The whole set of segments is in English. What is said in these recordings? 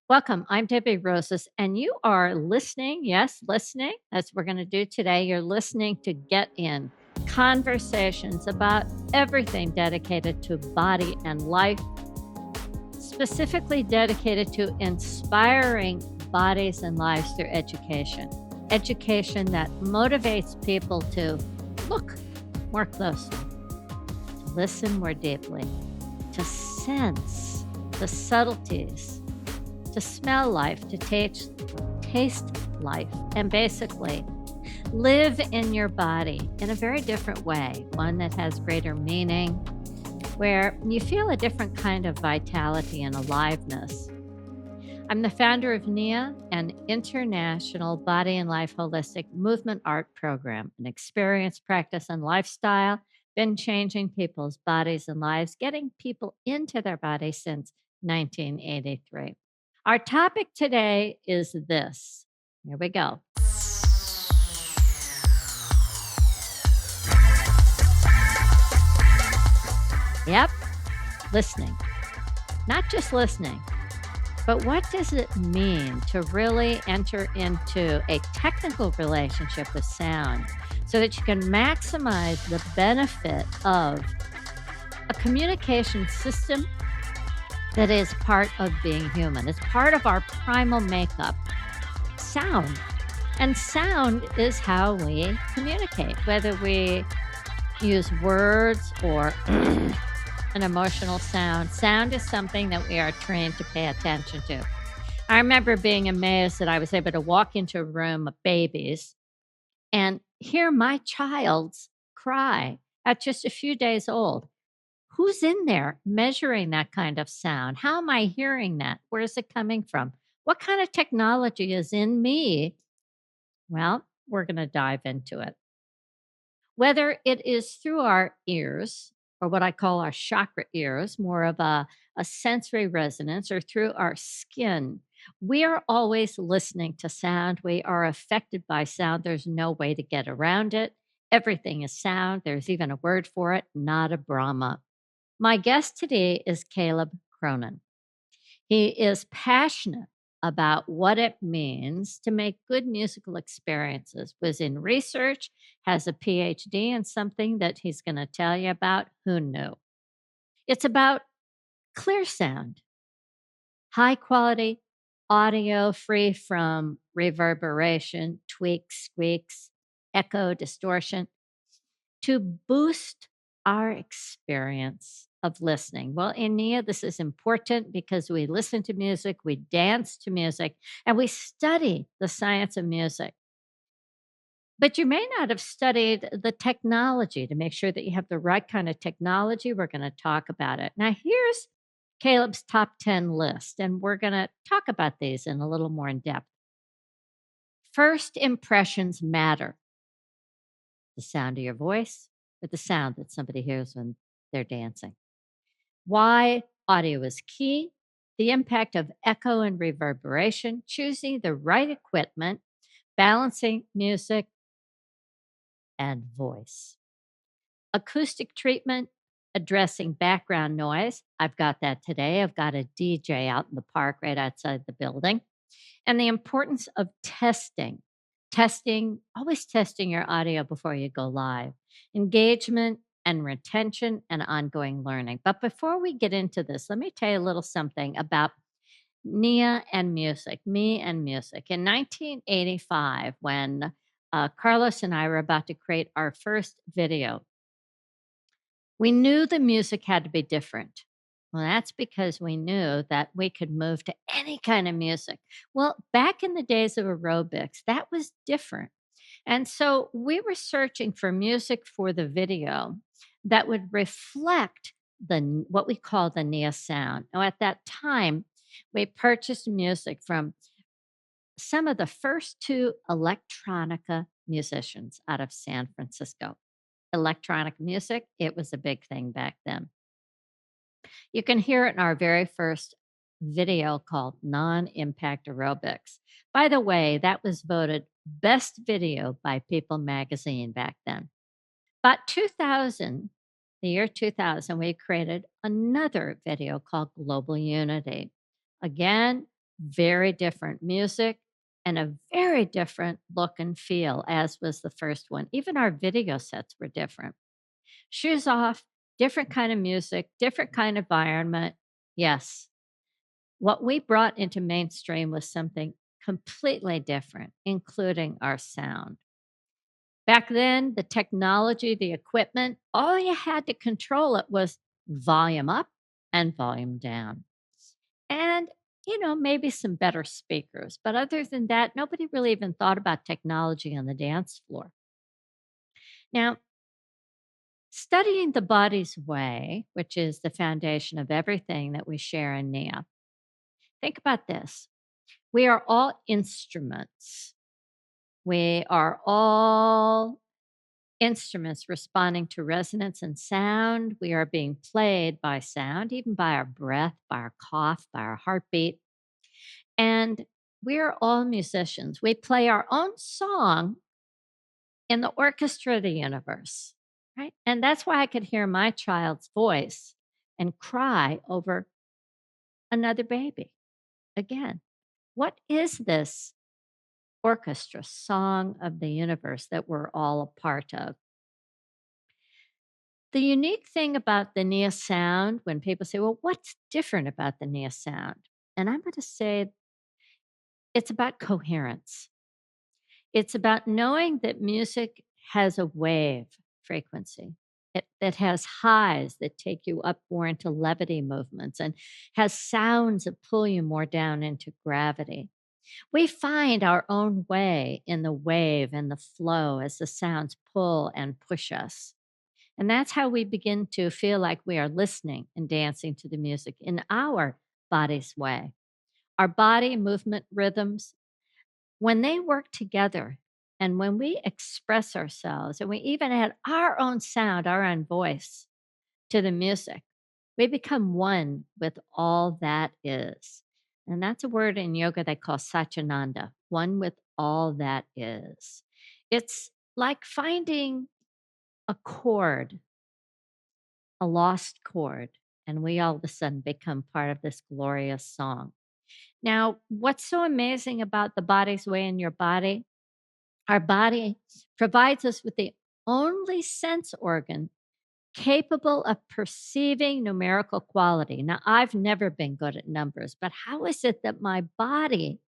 Welcome. I'm Debbie Roses, and you are listening. Yes, listening. That's what we're going to do today. You're listening to Get In conversations about everything dedicated to body and life, specifically dedicated to inspiring bodies and lives through education. Education that motivates people to look more closely, to listen more deeply, to sense the subtleties, to smell life, to taste life, and basically live in your body in a very different way, one that has greater meaning, where you feel a different kind of vitality and aliveness. I'm the founder of NIA, an international body and life holistic movement art program, an experience, practice, and lifestyle. Been changing people's bodies and lives, getting people into their bodies since 1983. Our topic today is this. Here we go. Yep, listening. Not just listening, but what does it mean to really enter into a technical relationship with sound so that you can maximize the benefit of a communication system that is part of being human? It's part of our primal makeup, sound. And sound is how we communicate, whether we use words or an emotional sound. Sound is something that we are trained to pay attention to. I remember being amazed that I was able to walk into a room of babies and hear my child's cry at just a few days old. Who's in there measuring that kind of sound? How am I hearing that? Where is it coming from? What kind of technology is in me? Well, we're going to dive into it. Whether it is through our ears, or what I call our chakra ears, more of a sensory resonance, or through our skin, we are always listening to sound. We are affected by sound. There's no way to get around it. Everything is sound. There's even a word for it, not a Brahma. My guest today is Caleb Kronen. He is passionate about what it means to make good musical experiences, was in research, has a PhD in something that he's going to tell you about. Who knew? It's about clear sound, high quality audio free from reverberation, tweaks, squeaks, echo, distortion, to boost our experience of listening. Well, in NIA, this is important because we listen to music, we dance to music, and we study the science of music. But you may not have studied the technology to make sure that you have the right kind of technology. We're going to talk about it. Now, here's Caleb's top 10 list, and we're going to talk about these in a little more in depth. First impressions matter. The sound of your voice, or the sound that somebody hears when they're dancing. Why audio is key, the impact of echo and reverberation, choosing the right equipment, balancing music and voice. Acoustic treatment, addressing background noise. I've got that today. I've got a DJ out in the park right outside the building. And the importance of testing. Always testing your audio before you go live. Engagement and retention and ongoing learning. But before we get into this, let me tell you a little something about Nia and music, me and music. In 1985, when Carlos and I were about to create our first video, we knew the music had to be different. Well, that's because we knew that we could move to any kind of music. Well, back in the days of aerobics, that was different. And so we were searching for music for the video that would reflect what we call the Nia sound. Now, at that time, we purchased music from some of the first two electronica musicians out of San Francisco. Electronic music, it was a big thing back then. You can hear it in our very first video called Non Impact Aerobics. By the way, that was voted best video by People magazine back then. About 2000, the year 2000, we created another video called Global Unity. Again, very different music, and a very different look and feel, as was the first one. Even our video sets were different. Shoes off, different kind of music, different kind of environment. Yes, what we brought into mainstream was something completely different, including our sound. Back then, the technology, the equipment, all you had to control it was volume up and volume down. And, maybe some better speakers. But other than that, nobody really even thought about technology on the dance floor. Now, studying the body's way, which is the foundation of everything that we share in NIA, think about this. We are all instruments. We are all instruments responding to resonance and sound. We are being played by sound, even by our breath, by our cough, by our heartbeat. And we're all musicians. We play our own song in the orchestra of the universe, right? And that's why I could hear my child's voice and cry over another baby. Again, what is this orchestra song of the universe that we're all a part of? The unique thing about the Nia sound, when people say, well, what's different about the Nia sound? And I'm going to say it's about coherence. It's about knowing that music has a wave frequency. That has highs that take you up more into levity movements and has sounds that pull you more down into gravity. We find our own way in the wave and the flow as the sounds pull and push us. And that's how we begin to feel like we are listening and dancing to the music in our body's way. Our body movement rhythms, when they work together and when we express ourselves and we even add our own sound, our own voice to the music, we become one with all that is. And that's a word in yoga they call Satchananda, one with all that is. It's like finding a chord, a lost chord, and we all of a sudden become part of this glorious song. Now, what's so amazing about the body's way in your body? Our body provides us with the only sense organ capable of perceiving numerical quality. Now, I've never been good at numbers, but how is it that my body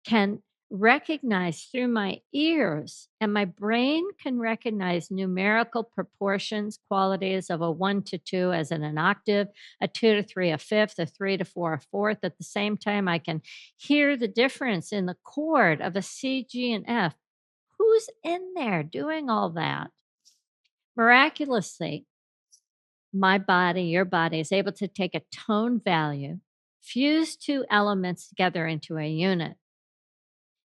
can recognize through my ears and my brain can recognize numerical proportions, qualities of a 1 to 2 as in an octave, a 2 to 3 a fifth, a 3 to 4 a fourth? At the same time, I can hear the difference in the chord of a C, G, and F. Who's in there doing all that? Miraculously, my body, your body is able to take a tone value, fuse two elements together into a unit,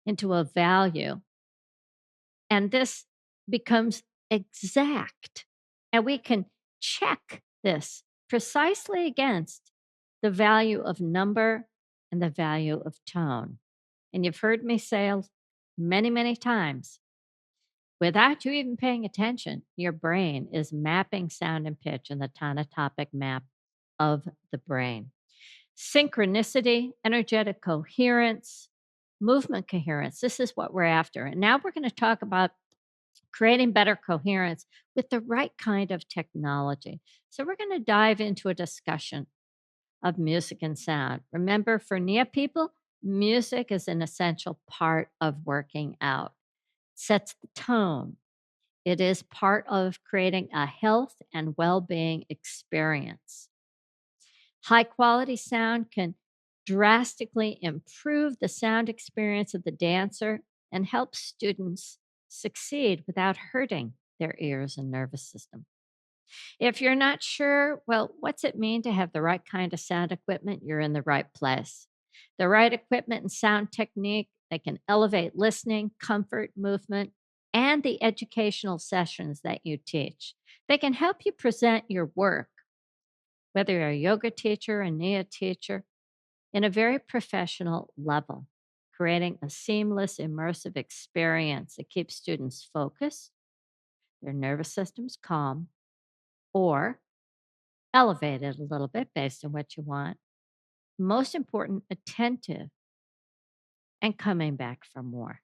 into a value, and this becomes exact. And we can check this precisely against the value of number and the value of tone. And you've heard me say many, many times, without you even paying attention, your brain is mapping sound and pitch in the tonatopic map of the brain. Synchronicity, energetic coherence, movement coherence. This is what we're after. And now we're going to talk about creating better coherence with the right kind of technology. So we're going to dive into a discussion of music and sound. Remember, for NIA people, music is an essential part of working out. It sets the tone. It is part of creating a health and well-being experience. High quality sound can drastically improve the sound experience of the dancer and help students succeed without hurting their ears and nervous system. If you're not sure, well, what's it mean to have the right kind of sound equipment? You're in the right place. The right equipment and sound technique that can elevate listening, comfort, movement, and the educational sessions that you teach. They can help you present your work, whether you're a yoga teacher, a NIA teacher, in a very professional level, creating a seamless, immersive experience that keeps students focused, their nervous systems calm, or elevated a little bit based on what you want. Most important, attentive and coming back for more.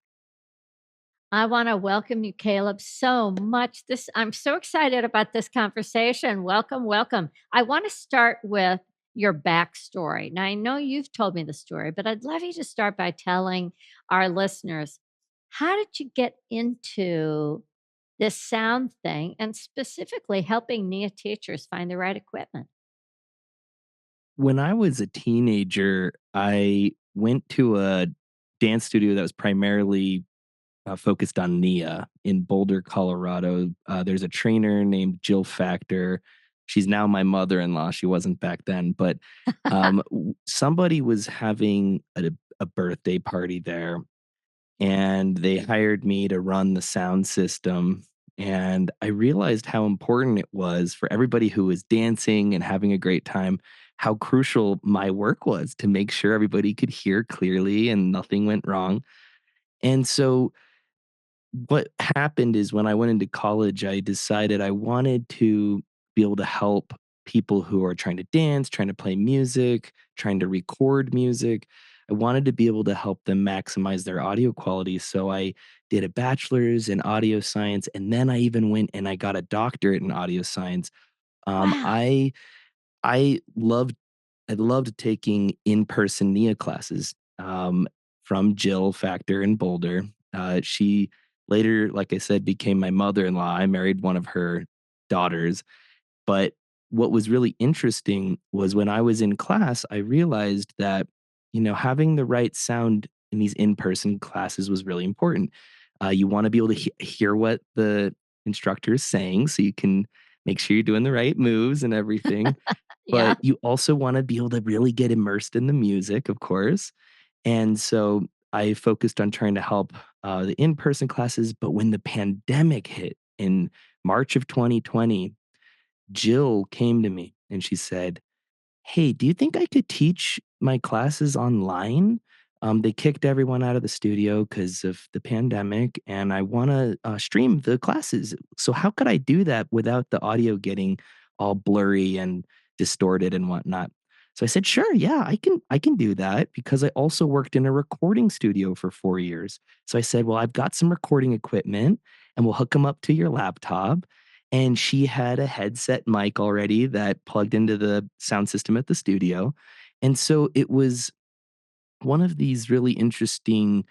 I wanna welcome you, Caleb, so much. This I'm so excited about this conversation. Welcome, welcome. I wanna start with your backstory. Now, I know you've told me the story, but I'd love you to start by telling our listeners, how did you get into this sound thing and specifically helping NIA teachers find the right equipment? When I was a teenager, I went to a dance studio that was primarily focused on Nia in Boulder, Colorado. There's a trainer named Jill Factor. She's now my mother in law. She wasn't back then, but somebody was having a birthday party there, and they hired me to run the sound system. And I realized how important it was for everybody who was dancing and having a great time, how crucial my work was to make sure everybody could hear clearly and nothing went wrong. And so what happened is when I went into college, I decided I wanted to be able to help people who are trying to dance, trying to play music, trying to record music. I wanted to be able to help them maximize their audio quality. So I did a bachelor's in audio science, and then I even went and I got a doctorate in audio science. Um, Wow. I I loved I loved taking in-person NIA classes, from Jill Factor in Boulder. She later, like I said, became my mother-in-law. I married one of her daughters, but what was really interesting was when I was in class, I realized that, having the right sound in these in-person classes was really important. You wanna be able to hear what the instructor is saying so you can make sure you're doing the right moves and everything, Yeah. but you also wanna be able to really get immersed in the music, of course, and so I focused on trying to help, the in-person classes, but when the pandemic hit in March of 2020, Jill came to me and she said, "Hey, do you think I could teach my classes online? They kicked everyone out of the studio because of the pandemic, and I want to stream the classes. So how could I do that without the audio getting all blurry and distorted and whatnot?" So I said, "Sure, yeah, I can do that because I also worked in a recording studio for 4 years." So I said, "Well, I've got some recording equipment, and we'll hook them up to your laptop." And she had a headset mic already that plugged into the sound system at the studio. And so it was one of these really interesting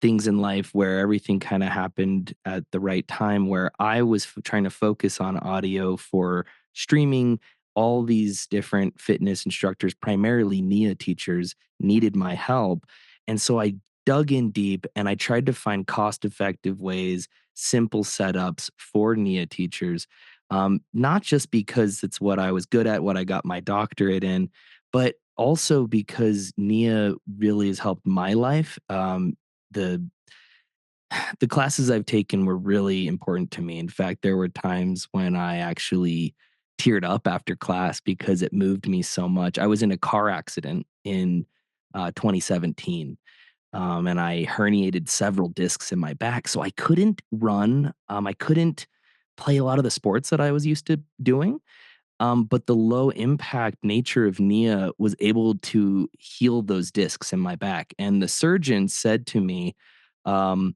things in life where everything kind of happened at the right time where I was trying to focus on audio for streaming. All these different fitness instructors, primarily NIA teachers, needed my help. And so I dug in deep and I tried to find cost effective ways, simple setups for NIA teachers. Not just because it's what I was good at, what I got my doctorate in, but also because NIA really has helped my life. The the classes I've taken were really important to me. In fact, there were times when I actually teared up after class because it moved me so much. I was in a car accident in 2017, and I herniated several discs in my back, so I couldn't run. I couldn't play a lot of the sports that I was used to doing. But the low impact nature of Nia was able to heal those discs in my back. And the surgeon said to me, um,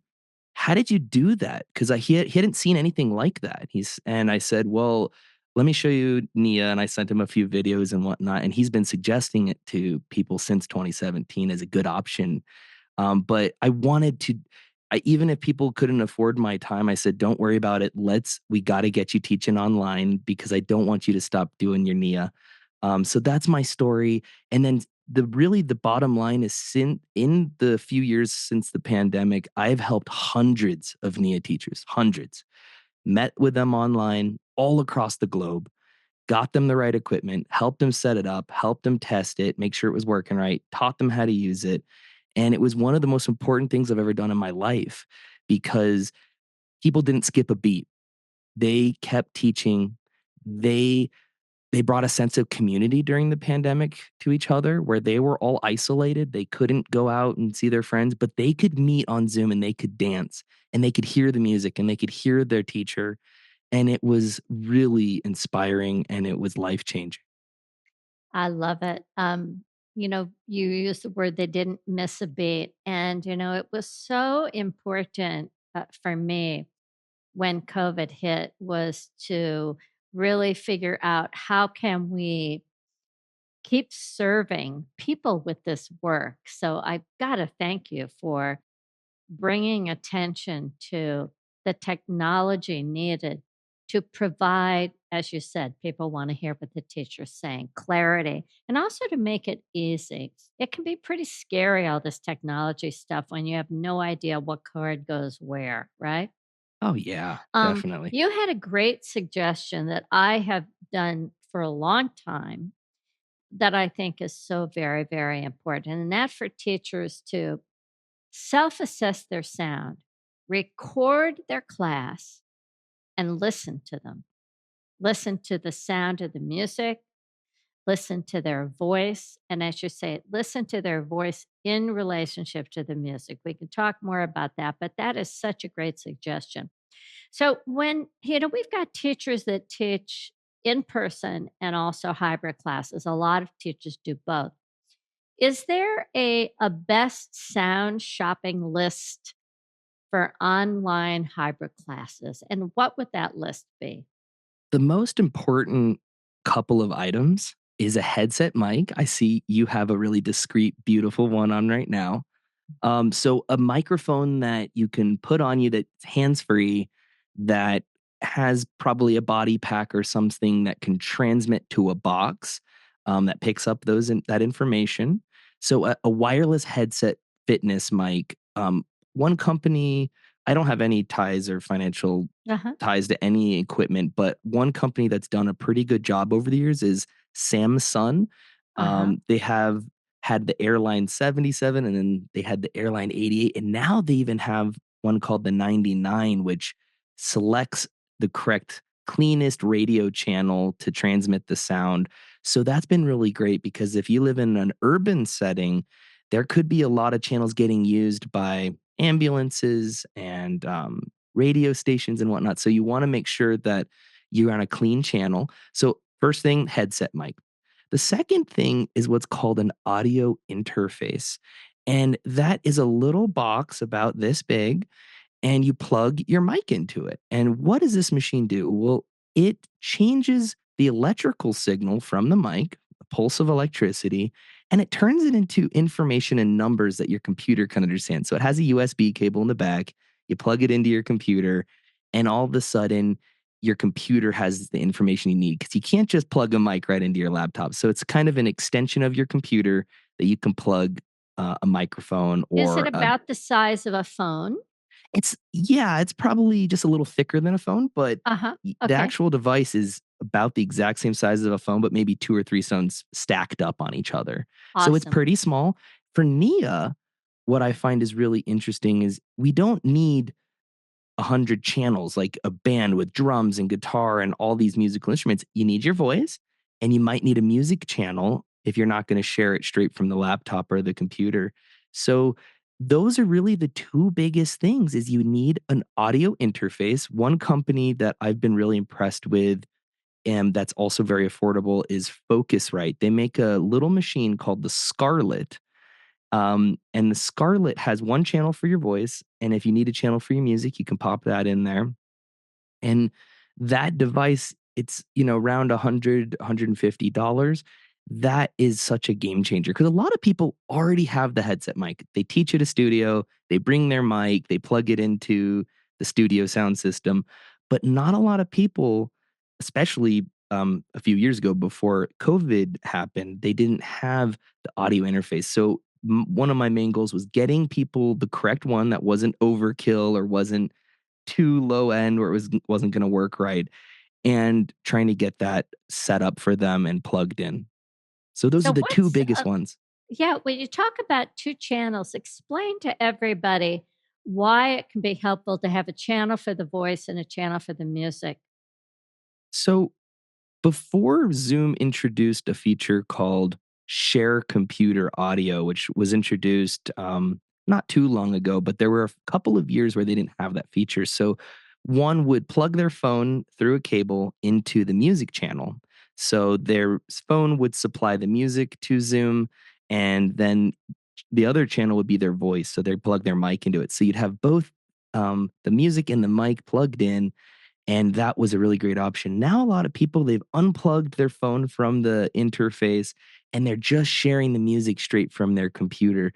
"How did you do that?" Because he hadn't seen anything like that. And I said, "Well, let me show you Nia." And I sent him a few videos and whatnot. And he's been suggesting it to people since 2017 as a good option, but I wanted to even if people couldn't afford my time, I said, "Don't worry about it. We gotta get you teaching online because I don't want you to stop doing your NIA." So that's my story. And then the bottom line is in the few years since the pandemic, I've helped hundreds of NIA teachers, hundreds, met with them online all across the globe, got them the right equipment, helped them set it up, helped them test it, make sure it was working right, taught them how to use it. And it was one of the most important things I've ever done in my life because people didn't skip a beat. They kept teaching. They they brought a sense of community during the pandemic to each other where they were all isolated. They couldn't go out and see their friends, but they could meet on Zoom and they could dance and they could hear the music and they could hear their teacher. And it was really inspiring and it was life changing. I love it. You used the word they didn't miss a beat. And, it was so important for me when COVID hit was to really figure out how can we keep serving people with this work. So I've got to thank you for bringing attention to the technology needed to provide, as you said, people want to hear what the teacher's saying, clarity, and also to make it easy. It can be pretty scary, all this technology stuff, when you have no idea what card goes where, right? Oh, yeah, Um, definitely. you had a great suggestion that I have done for a long time that I think is so very, very important, and that for teachers to self assess their sound, record their class, and listen to them. Listen to the sound of the music, listen to their voice. And as you say, listen to their voice in relationship to the music. We can talk more about that, but that is such a great suggestion. So, we've got teachers that teach in person and also hybrid classes, a lot of teachers do both. Is there a best sound shopping list for online hybrid classes, and what would that list be? The most important couple of items is a headset mic. I see you have a really discreet, beautiful one on right now. So a microphone that you can put on you that's hands-free, that has probably a body pack or something that can transmit to a box, that picks up that information. So a wireless headset fitness mic. One company, I don't have any ties or financial Uh-huh, ties to any equipment, but one company that's done a pretty good job over the years is Samsung. uh-huh, They have had the Airline 77, and then they had the Airline 88, and now they even have one called the 99, which selects the correct cleanest radio channel to transmit the sound. So that's been really great because if you live in an urban setting, there could be a lot of channels getting used by ambulances and radio stations and whatnot. So you want to make sure that you're on a clean channel. So first thing, headset mic. The second thing is what's called an audio interface. And that is a little box about this big, and you plug your mic into it. And what does this machine do? Well, it changes the electrical signal from the mic, a pulse of electricity, and it turns it into information and numbers that your computer can understand. So it has a USB cable in the back. You plug it into your computer, and all of a sudden, your computer has the information you need because you can't just plug a mic right into your laptop. So it's kind of an extension of your computer that you can plug a microphone is it or a about the size of a phone? it's probably just a little thicker than a phone, but Uh-huh, the okay, actual device is about the exact same size of a phone, but maybe 2 or 3 phones stacked up on each other. So it's awesome. pretty small. For Nia, what I find is really interesting is we don't need 100 channels like a band with drums and guitar and all these musical instruments. You need your voice, and you might need a music channel if you're not going to share it straight from the laptop or the computer. So those are really the two biggest things is you need an audio interface. One company that I've been really impressed with and that's also very affordable is Focusrite. They make a little machine called the Scarlett, and the Scarlett has one channel for your voice, and if you need a channel for your music, you can pop that in there. And that device, it's, around 100, $150. That is such a game changer because a lot of people already have the headset mic. They teach at a studio, they bring their mic, they plug it into the studio sound system, but not a lot of people, especially a few years ago before COVID happened, they didn't have the audio interface. So one of my main goals was getting people the correct one that wasn't overkill or wasn't too low end where wasn't gonna work right, and trying to get that set up for them and plugged in. So those are So the 2 what's biggest ones. yeah, when you talk about 2 channels, explain to everybody why it can be helpful to have a channel for the voice and a channel for the music. So before Zoom introduced a feature called Share Computer Audio, which was introduced not too long ago, but there were a couple of years where they didn't have that feature. So one would plug their phone through a cable into the music channel. So their phone would supply the music to Zoom, and then the other channel would be their voice. So they plug their mic into it. So you'd have both the music and the mic plugged in, and that was a really great option. Now a lot of people, they've unplugged their phone from the interface and they're just sharing the music straight from their computer.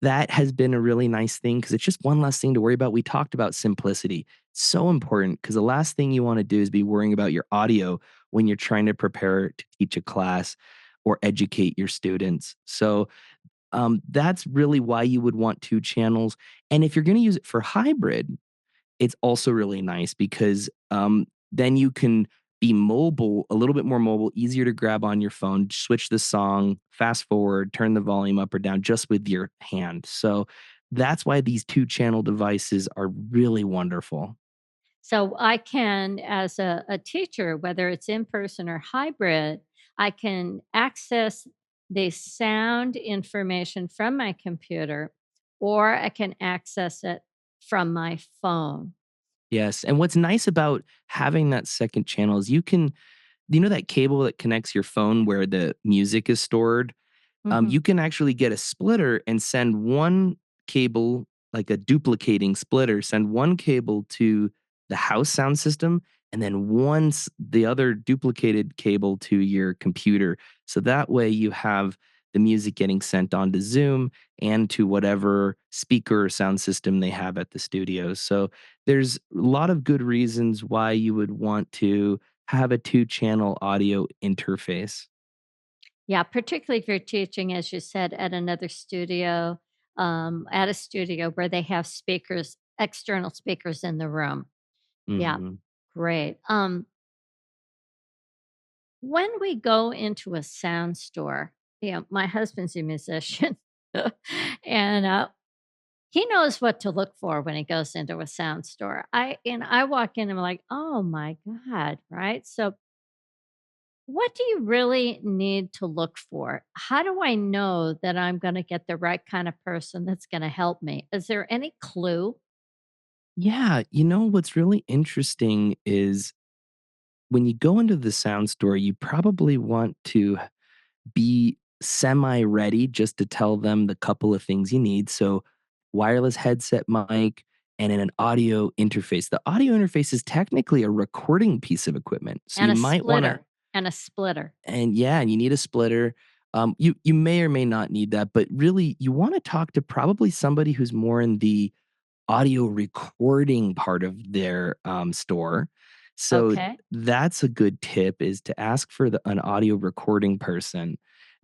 That has been a really nice thing because it's just one less thing to worry about. We talked about simplicity. So important because the last thing you want to do is be worrying about your audio when you're trying to prepare to teach a class or educate your students. So that's really why you would want two channels. And if you're going to use it for hybrid, it's also really nice because then you can be mobile, a little bit more mobile, easier to grab on your phone, switch the song, fast forward, turn the volume up or down just with your hand. So that's why these two channel devices are really wonderful. So I can, as a teacher, whether it's in person or hybrid, I can access the sound information from my computer, or I can access it from my phone. Yes. And what's nice about having that second channel is you know that cable that connects your phone where the music is stored? Mhm. You can actually get a splitter and send one cable, like a duplicating splitter, send one cable to the house sound system, and then the other duplicated cable to your computer. So that way you have the music getting sent onto Zoom and to whatever speaker or sound system they have at the studio. So there's a lot of good reasons why you would want to have a two-channel audio interface. Yeah, particularly if you're teaching, as you said, at a studio where they have speakers, external speakers in the room. Yeah, Mhm. great. When we go into a sound store, my husband's a musician, and he knows what to look for when he goes into a sound store. I walk in and I'm like, oh my god, right? So, what do you really need to look for? How do I know that I'm going to get the right kind of person that's going to help me? Is there any clue? Yeah, you know what's really interesting is when you go into the sound store, you probably want to be semi ready just to tell them the couple of things you need. So, wireless headset mic and an audio interface. The audio interface is technically a recording piece of equipment. So, And you a might want to, splitter. And a splitter. and yeah, and you need a splitter. You may or may not need that, but really, you want to talk to probably somebody who's more in the audio recording part of their, store. So Okay. that's a good tip is to ask for an audio recording person.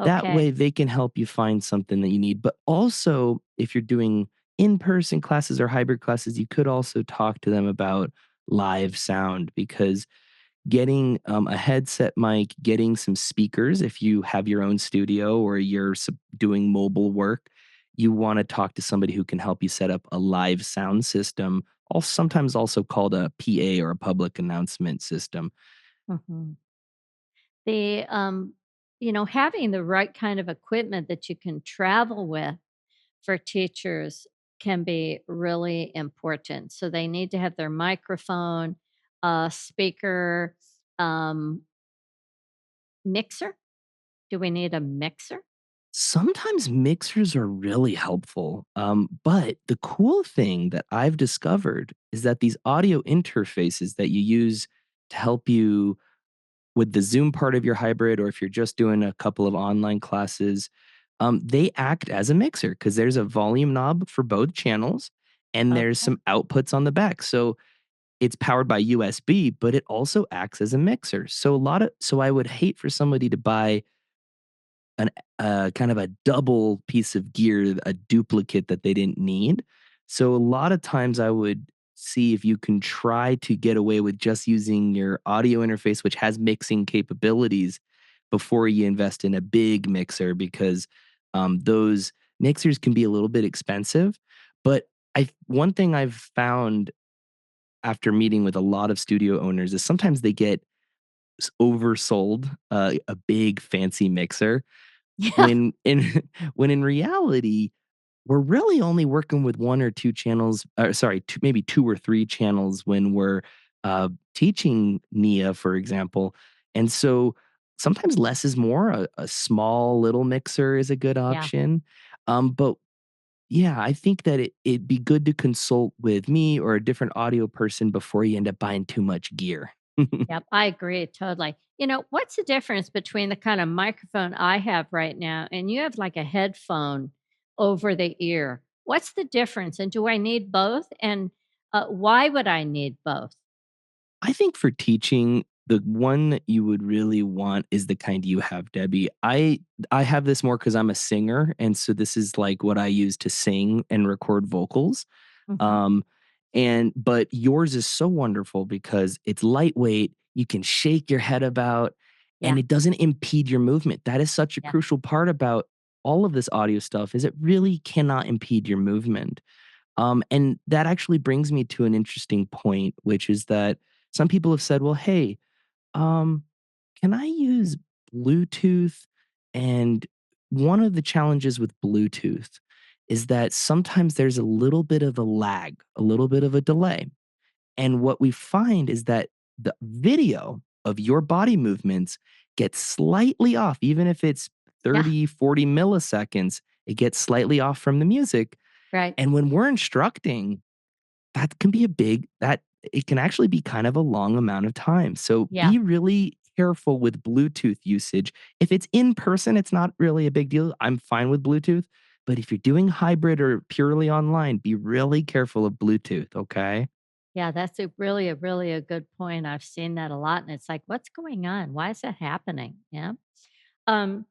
That Okay. way they can help you find something that you need. But also, if you're doing in-person classes or hybrid classes, you could also talk to them about live sound because getting a headset mic, getting some speakers if you have your own studio or you're doing mobile work, you want to talk to somebody who can help you set up a live sound system, sometimes also called a PA or a public announcement system. Mhm. The, having the right kind of equipment that you can travel with for teachers can be really important. So they need to have their microphone, speaker, um, mixer. Do we need a mixer? Sometimes mixers are really helpful. But the cool thing that I've discovered is that these audio interfaces that you use to help you with the Zoom part of your hybrid, or if you're just doing a couple of online classes, they act as a mixer because there's a volume knob for both channels and there's Okay. some outputs on the back. So it's powered by USB, but it also acts as a mixer. So I would hate for somebody to buy an kind of a double piece of gear, a duplicate that they didn't need. So a lot of times I would see if you can try to get away with just using your audio interface, which has mixing capabilities, before you invest in a big mixer because those mixers can be a little bit expensive. But one thing I've found after meeting with a lot of studio owners is sometimes they get oversold a big fancy mixer Yeah. when in when in reality, we're really only working with 1 or 2 channels, or sorry, 2, maybe 2 or 3 channels when we're, teaching Nia, for example, and so sometimes less is more. A small little mixer is a good Yeah. option. But yeah, I think that it'd be good to consult with me or a different audio person before you end up buying too much gear. Yep, I agree totally. What's the difference between the kind of microphone I have right now and you have like a headphone over the ear? What's the difference? And do I need both? And why would I need both? I think for teaching, the one that you would really want is the kind you have, Debbie. I have this more because 'cause I'm a singer, and so this is, like, what I use to sing and record vocals. Hmm. Um, but yours is so wonderful because it's lightweight, you can shake your head about, and Yeah, it doesn't impede your movement. That is such a yeah, crucial part about all of this audio stuff is it really cannot impede your movement. And that actually brings me to an interesting point, which is that some people have said, "Well, hey, um, can I use Bluetooth?" And one of the challenges with Bluetooth is that sometimes there's a little bit of a lag, a little bit of a delay. And what we find is that the video of your body movements gets slightly off, even if it's yeah, 30, 40 milliseconds, it gets slightly off from the music. right. And when we're instructing, that can be a big that it can actually be kind of a long amount of time. So Yeah, be really careful with Bluetooth usage. If it's in person, it's not really a big deal. I'm fine with Bluetooth. But if you're doing hybrid or purely online, be really careful of Bluetooth, okay? yeah, that's really a good point. I've seen that a lot. And it's like, what's going on? Why is that happening? Yeah. Um,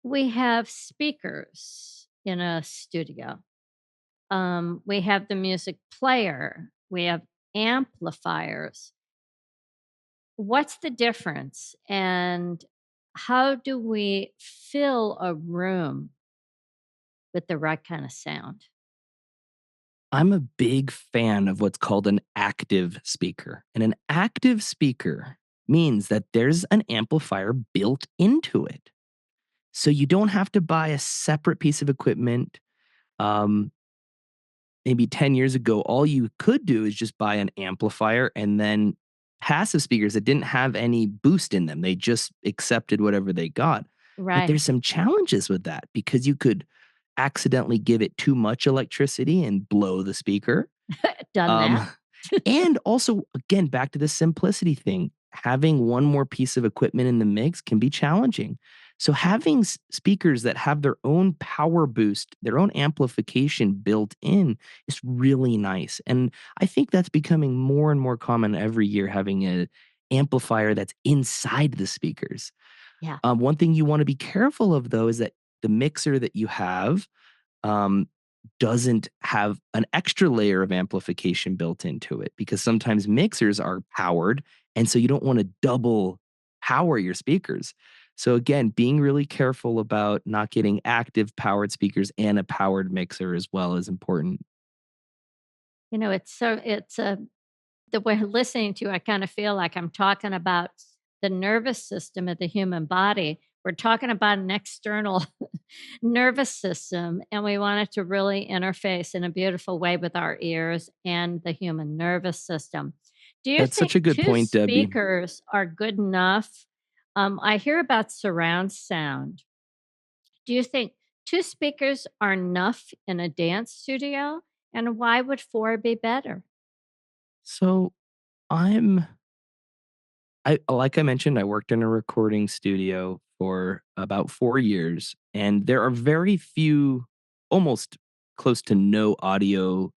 we have speakers in a studio. We have the music player, we have amplifiers. What's the difference? And how do we fill a room with the right kind of sound? I'm a big fan of what's called an active speaker. And an active speaker means that there's an amplifier built into it. So you don't have to buy a separate piece of equipment. Um, Maybe 10 years ago, all you could do is just buy an amplifier and then passive speakers that didn't have any boost in them. They just accepted whatever they got. But Right. there's some challenges with that because you could accidentally give it too much electricity and blow the speaker. Done Um, that. and also, again, back to the simplicity thing, having one more piece of equipment in the mix can be challenging. So, having speakers that have their own power boost, their own amplification built in is really nice. And I think that's becoming more and more common every year, having an amplifier that's inside the speakers. Yeah. One thing you want to be careful of, though, is that the mixer that you have um, doesn't have an extra layer of amplification built into it because sometimes mixers are powered. And so you don't want to double power your speakers. So, again, being really careful about not getting active powered speakers and a powered mixer as well is important. It's the way listening to you, I kind of feel like I'm talking about the nervous system of the human body. We're talking about an external nervous system, and we want it to really interface in a beautiful way with our ears and the human nervous system. Do you That's think such a good two point, Debbie. speakers are good enough? I hear about surround sound. Do you think two speakers are enough in a dance studio? And why would four be better? So, I'm I like I mentioned, I worked in a recording studio for about 4 years, and there are very few, almost close to no audio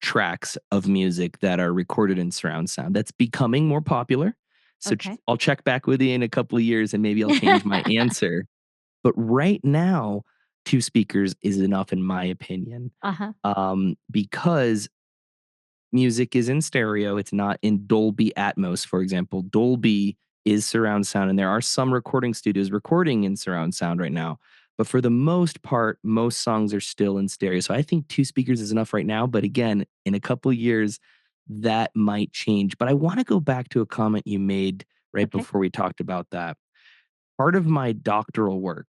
tracks of music that are recorded in surround sound. That's becoming more popular. So Okay. I'll check back with you in a couple of years and maybe I'll change my answer. But right now, 2 speakers is enough in my opinion. Uh-huh. Because music is in stereo, it's not in Dolby Atmos, for example. Dolby is surround sound, and there are some recording studios recording in surround sound right now. But for the most part, most songs are still in stereo. So I think 2 speakers is enough right now, but again, in a couple of years, that might change. But I wanna go back to a comment you made right Okay. before we talked about that. Part of my doctoral work,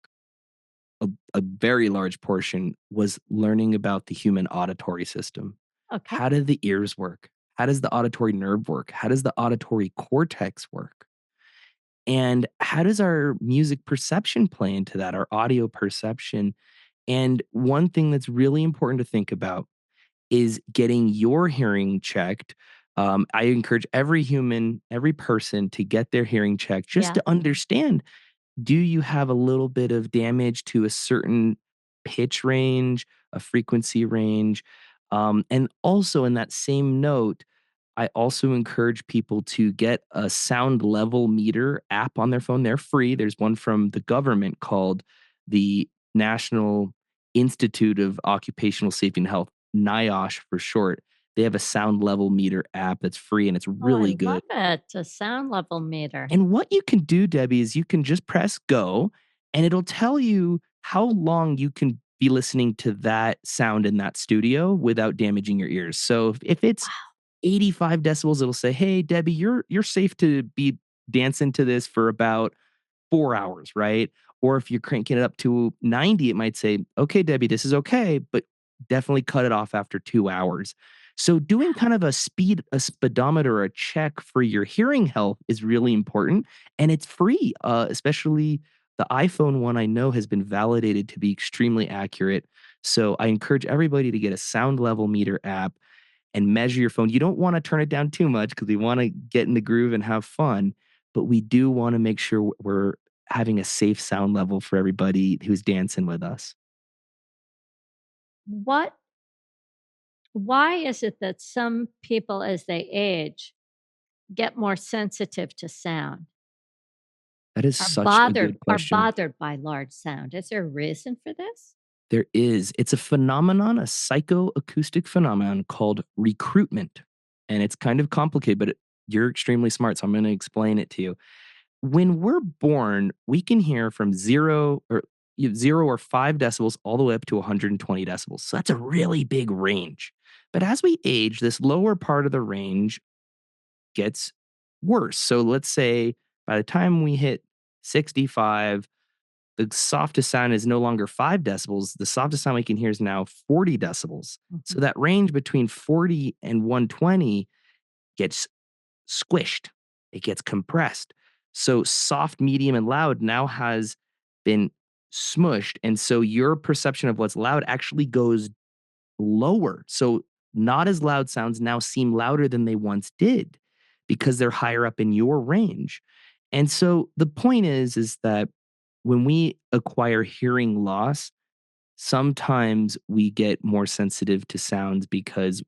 a very large portion, was learning about the human auditory system. Okay. How do the ears work? How does the auditory nerve work? How does the auditory cortex work? And how does our music perception play into that, our audio perception? And one thing that's really important to think about is getting your hearing checked. I encourage every human, every person to get their hearing checked just Yeah. to understand, do you have a little bit of damage to a certain pitch range, a frequency range? And also, in that same note, I also encourage people to get a sound level meter app on their phone. They're free. There's one from the government called the National Institute of Occupational Safety and Health, NIOSH for short. They have a sound level meter app that's free and it's Oh, I really good. love it. A sound level meter. And what you can do, Debbie, is you can just press go and it'll tell you how long you can be listening to that sound in that studio without damaging your ears. So if it's 85 decibels, it'll say, "Hey, Debbie, you're safe to be dancing to this for about 4 hours," right? Or if you're cranking it up to 90, it might say, "Okay, Debbie, this is okay, but definitely cut it off after 2 hours." So doing kind of a speedometer, a check for your hearing health is really important, and it's free, especially the iPhone one I know has been validated to be extremely accurate. So I encourage everybody to get a sound level meter app and measure your phone. You don't wanna turn it down too much because we wanna get in the groove and have fun, but we do wanna make sure we're having a safe sound level for everybody who's dancing with us. What Why is it that some people as they age get more sensitive to sound? That is such a good Are question. bothered by large sound? Is there a reason for this? There is. It's a phenomenon, a psychoacoustic phenomenon called recruitment, and it's kind of complicated, but you're extremely smart, so I'm gonna explain it to you. When we're born, we can hear from 0 or 5 decibels all the way up to 120 decibels. So that's a really big range. But as we age, this lower part of the range gets worse. So let's say by the time we hit 65, the softest sound is no longer 5 decibels. The softest sound we can hear is now 40 decibels. So Mhm. that range between 40 and 120 gets squished, it gets compressed. So soft, medium, and loud now has been smushed. And so your perception of what's loud actually goes lower. So not as loud sounds now seem louder than they once did because they're higher up in your range. And so the point is that when we acquire hearing loss, sometimes we get more sensitive to sounds because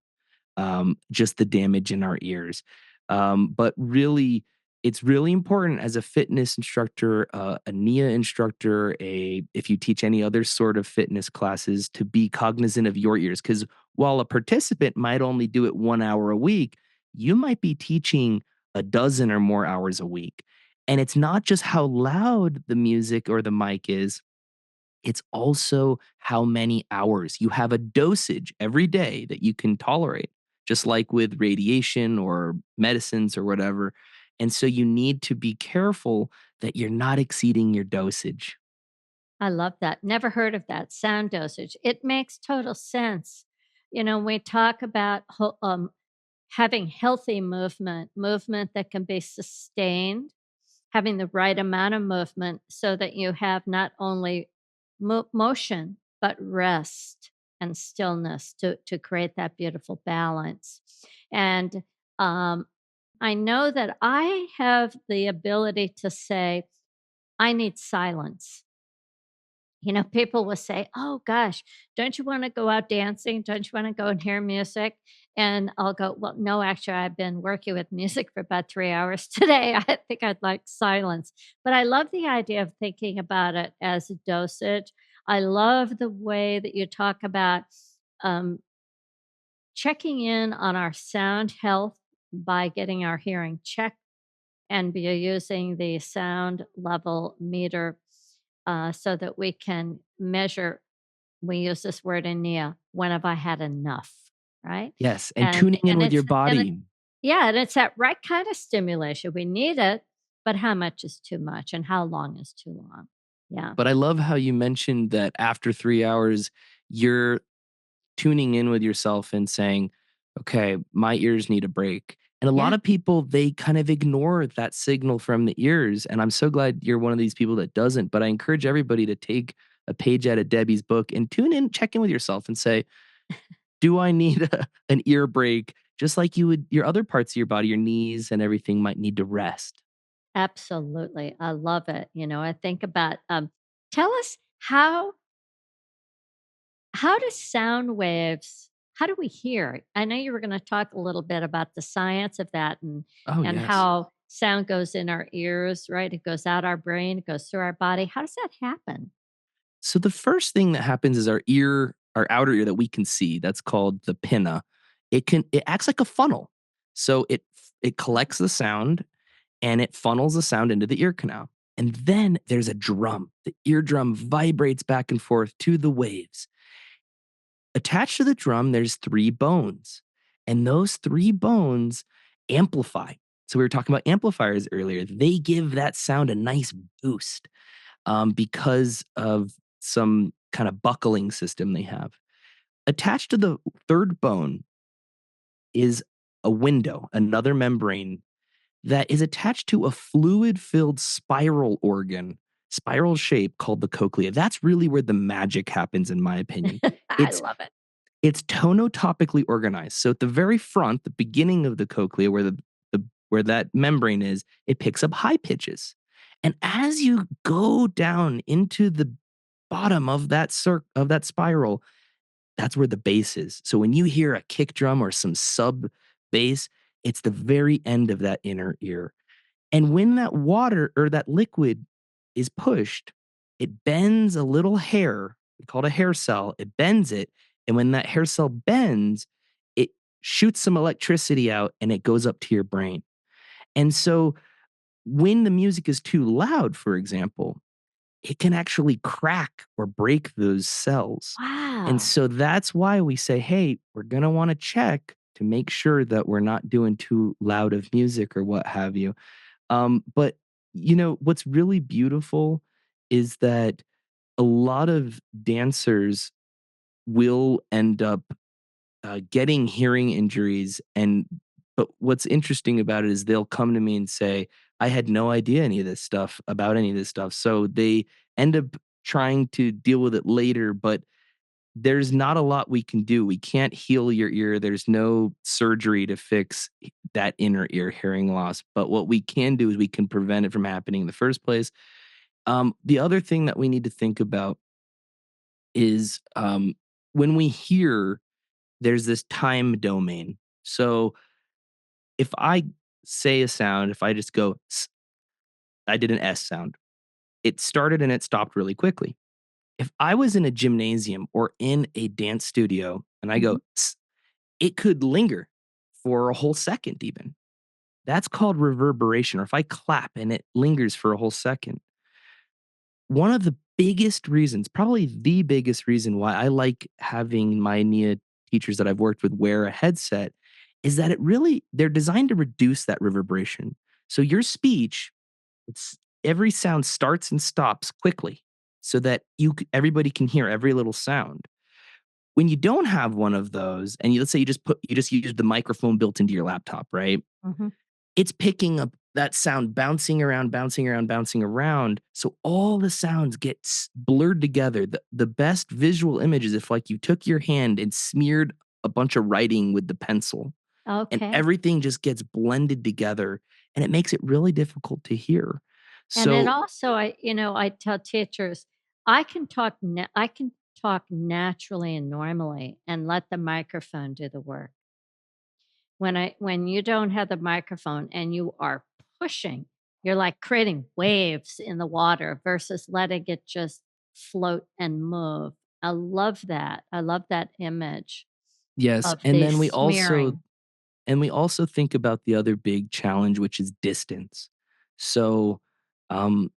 just the damage in our ears. But really, it's really important as a fitness instructor, a NIA instructor, a if you teach any other sort of fitness classes, to be cognizant of your ears. Because while a participant might only do it 1 hour a week, you might be teaching a dozen or more hours a week. And it's not just how loud the music or the mic is, it's also how many hours. You have a dosage every day that you can tolerate, just like with radiation or medicines or whatever. And so you need to be careful that you're not exceeding your dosage. I love that. Never heard of that sound dosage. It makes total sense. We talk about having healthy movement, movement that can be sustained, having the right amount of movement so that you have not only motion, but rest and stillness to create that beautiful balance. And um, I know that I have the ability to say, I need silence. People will say, "Oh gosh, don't you wanna go out dancing? Don't you wanna go and hear music?" And I'll go, "Well, no, actually, I've been working with music for about 3 hours today. I think I'd like silence." But I love the idea of thinking about it as a dosage. I love the way that you talk about, um, checking in on our sound health by getting our hearing checked and be using the sound level meter, so that we can measure. We use this word in Nia, when have I had enough, right? Yes, and And tuning in and with your it's body. yeah, and it's that right kind of stimulation. We need it, but how much is too much and how long is too long? Yeah. But I love how you mentioned that after 3 hours, you're tuning in with yourself and saying, "Okay, my ears need a break." And a lot Yeah, of people, they kind of ignore that signal from the ears. And I'm so glad you're one of these people that doesn't. But I encourage everybody to take a page out of Debbie's book and tune in, check in with yourself and say, do I need an ear break? Just like you would your other parts of your body, your knees and everything might need to rest. absolutely. I love it. I think about, tell us how do sound waves how do we hear? I know you were gonna talk a little bit about the science of that Oh, and yes. how sound goes in our ears, right? It goes out our brain, it goes through our body. How does that happen? So the first thing that happens is our outer ear that we can see, that's called the pinna. It acts like a funnel. So it collects the sound and it funnels the sound into the ear canal. And then there's a drum. The eardrum vibrates back and forth to the waves. Attached to the drum, there's 3 bones, and those 3 bones amplify. So we were talking about amplifiers earlier. They give that sound a nice boost, because of some kind of buckling system they have. Attached to the 3rd bone is a window, another membrane that is attached to a fluid-filled spiral organ, spiral shape called the cochlea. That's really where the magic happens, in my opinion. I It's love it. it's tonotopically organized. So at the very front, the beginning of the cochlea, the where that membrane is, it picks up high pitches. And as you go down into the bottom of that spiral, that's where the bass is. So when you hear a kick drum or some sub bass, it's the very end of that inner ear. And when that water or that liquid is pushed, it bends a little hair, we call it a hair cell, it bends it, and when that hair cell bends, it shoots some electricity out and it goes up to your brain. And so when the music is too loud, for example, it can actually crack or break those cells. And Wow. so that's why we say, "Hey, we're gonna wanna check to make sure that we're not doing too loud of music," or what have you. But what's really beautiful is that a lot of dancers will end up getting hearing injuries. But what's interesting about it is they'll come to me and say, I had no idea any of this stuff about any of this stuff. So they end up trying to deal with it later, but there's not a lot we can do. We can't heal your ear. There's no surgery to fix that inner ear hearing loss. But what we can do is we can prevent it from happening in the first place. The other thing that we need to think about is when we hear, there's this time domain. So if I say a sound, if I just go, "S," I did an S sound. It started and it stopped really quickly. If I was in a gymnasium or in a dance studio and I Mhm. go, "S," it could linger for a whole second even. That's called reverberation. Or if I clap and it lingers for a whole second. One of the biggest reasons, probably the biggest reason why I like having my NIA teachers that I've worked with wear a headset is that they're designed to reduce that reverberation. So your speech, it's every sound starts and stops quickly so that everybody can hear every little sound. When you don't have one of those, and let's say you just use the microphone built into your laptop, right? Mhm. It's picking up that sound bouncing around, bouncing around, bouncing around. So all the sounds get blurred together. The best visual image is if like you took your hand and smeared a bunch of writing with the pencil and Okay. everything just gets blended together and it makes it really difficult to hear. And then So also I tell teachers, I can talk naturally and normally and let the microphone do the work. When you don't have the microphone and you are pushing, you're like creating waves in the water versus letting it just float and move. I love that. I love that image yes, of the smearing. and we also think about the other big challenge, which is distance. So um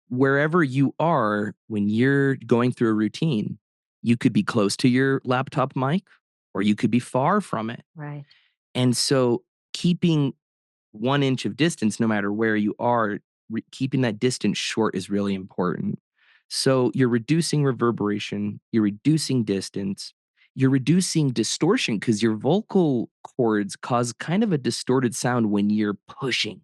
wherever you are when you're going through a routine, you could be close to your laptop mic or you could be far from it. Right. And so keeping 1 inch of distance, no matter where you are, keeping that distance short is really important. So you're reducing reverberation, you're reducing distance, you're reducing distortion because your vocal cords cause kind of a distorted sound when you're pushing.